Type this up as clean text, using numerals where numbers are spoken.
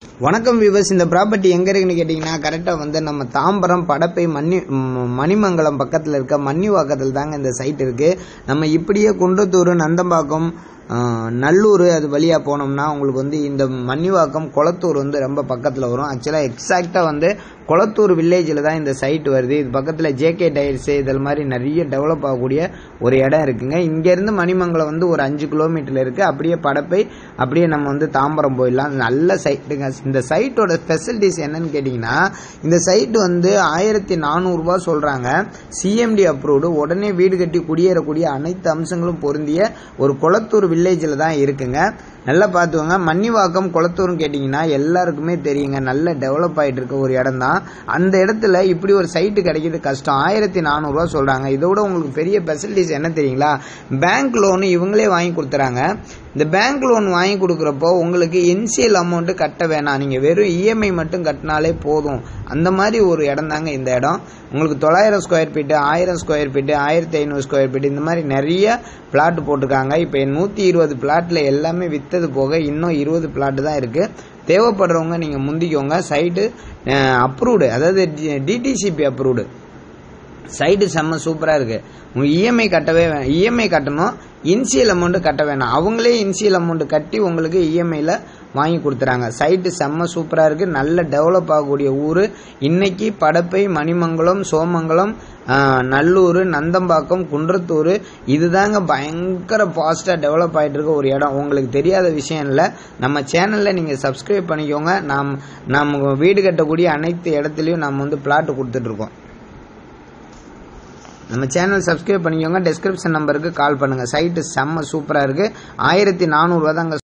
வணக்கம் வியூவர்ஸ், இந்த ப்ராப்பர்ட்டி எங்கே இருக்குன்னு கேட்டிங்கன்னா கரெக்டாக வந்து நம்ம தாம்பரம் படப்பை மணிமங்கலம் பக்கத்தில் இருக்க மன்னிவாக்கத்தில் தாங்க இந்த சைட் இருக்குது. நம்ம இப்படியே குன்றத்தூர், நந்தம்பாக்கம், நல்லூர் அது வழியாக போனோம்னா உங்களுக்கு வந்து இந்த மன்னிவாக்கம், கொளத்தூர் வந்து ரொம்ப பக்கத்தில் வரும். ஆக்சுவலாக எக்ஸாக்டாக வந்து கொளத்தூர் வில்லேஜில் தான் இந்த சைட் வருது. இது பக்கத்தில் ஜேகே டயர்ஸு இதில் மாதிரி நிறைய டெவலப் ஆகக்கூடிய ஒரு இடம் இருக்குங்க. இங்கேருந்து மணிமங்கலம் வந்து ஒரு 5 கிலோமீட்டரில் இருக்குது. அப்படியே படப்பை, அப்படியே நம்ம வந்து தாம்பரம் போயிடலாம். நல்ல சைட்டுங்க. இந்த சைட்டோட ஸ்பெஷலிட்டிஸ் என்னன்னு கேட்டிங்கன்னா, இந்த சைட் வந்து 1400 ரூபா சொல்கிறாங்க. சிஎம்டி அப்ரூவ்டு, உடனே வீடு கட்டி குடியேறக்கூடிய அனைத்து அம்சங்களும் பொருந்திய ஒரு கொளத்தூர் வில்லேஜில் தான் இருக்குங்க. நல்லா பார்த்துக்கோங்க. மன்னிவாக்கம், கொளத்தூர்னு கேட்டிங்கன்னா எல்லாருக்குமே தெரியுங்க, நல்ல டெவலப் ஆகிட்டு இருக்க ஒரு இடம் தான். அந்த இடத்துல இப்படி ஒரு சைட்டு கிடைக்கிறது கஷ்டம். 1400 ரூபா சொல்கிறாங்க. இதோட உங்களுக்கு பெரிய ஃபெசிலிட்டிஸ் என்ன தெரியுங்களா? பேங்க் லோனு இவங்களே வாங்கி கொடுத்துறாங்க. இந்த பேங்க் லோன் வாங்கி கொடுக்குறப்போ உங்களுக்கு இனிஷியல் அமௌண்ட்டு கட்ட வேணாம், நீங்கள் வெறும் இஎம்ஐ மட்டும் கட்டினாலே போதும். அந்த மாதிரி ஒரு இடம் தாங்க இந்த இடம். உங்களுக்கு 900 square feet, 1000 square feet, 1500 square feet, இந்த மாதிரி நிறைய பிளாட் போட்டிருக்காங்க. இப்போ 120 பிளாட்டில் எல்லாமே விற்றது போக இன்னும் 20 பிளாட்டு தான் இருக்குது. தேவைப்படுறவங்க நீங்கள் முந்திக்கோங்க. சைட்டு அப்ரூவ்டு, அதாவது டிடிசிபி அப்ரூவ்டு சைட்டு செம்ம சூப்பராக இருக்குது. உங்களுக்கு இஎம்ஐ கட்டணும், இனிஷியல் அமௌண்ட்டு கட்ட வேணாம். அவங்களே இனிஷியல் அமௌண்ட்டு கட்டி உங்களுக்கு இஎம்ஐயில் வாங்கி கொடுத்துறாங்க. சைட்டு செம்ம சூப்பராக இருக்குது. நல்ல டெவலப் ஆகக்கூடிய ஊர். இன்னைக்கு படப்பை, மணிமங்கலம், சோமங்கலம், நல்லூர், நந்தம்பாக்கம், குன்றத்தூர் இதுதாங்க பயங்கர ஃபாஸ்ட்டாக டெவலப் ஆகிட்டு இருக்க ஒரு இடம். உங்களுக்கு தெரியாத விஷயம் இல்லை. நம்ம சேனலில் நீங்கள் சப்ஸ்கிரைப் பண்ணிக்கோங்க. நம்ம வீடு கட்டக்கூடிய அனைத்து இடத்துலையும் நம்ம வந்து பிளாட் கொடுத்துட்ருக்கோம். நம்ம சேனல் சப்ஸ்கிரைப் பண்ணிக்கோங்க. டிஸ்கிரிப்ஷன் நம்பருக்கு கால் பண்ணுங்கள். சைட்டு செம்ம சூப்பராக இருக்குது. 1400 ரூபா தாங்க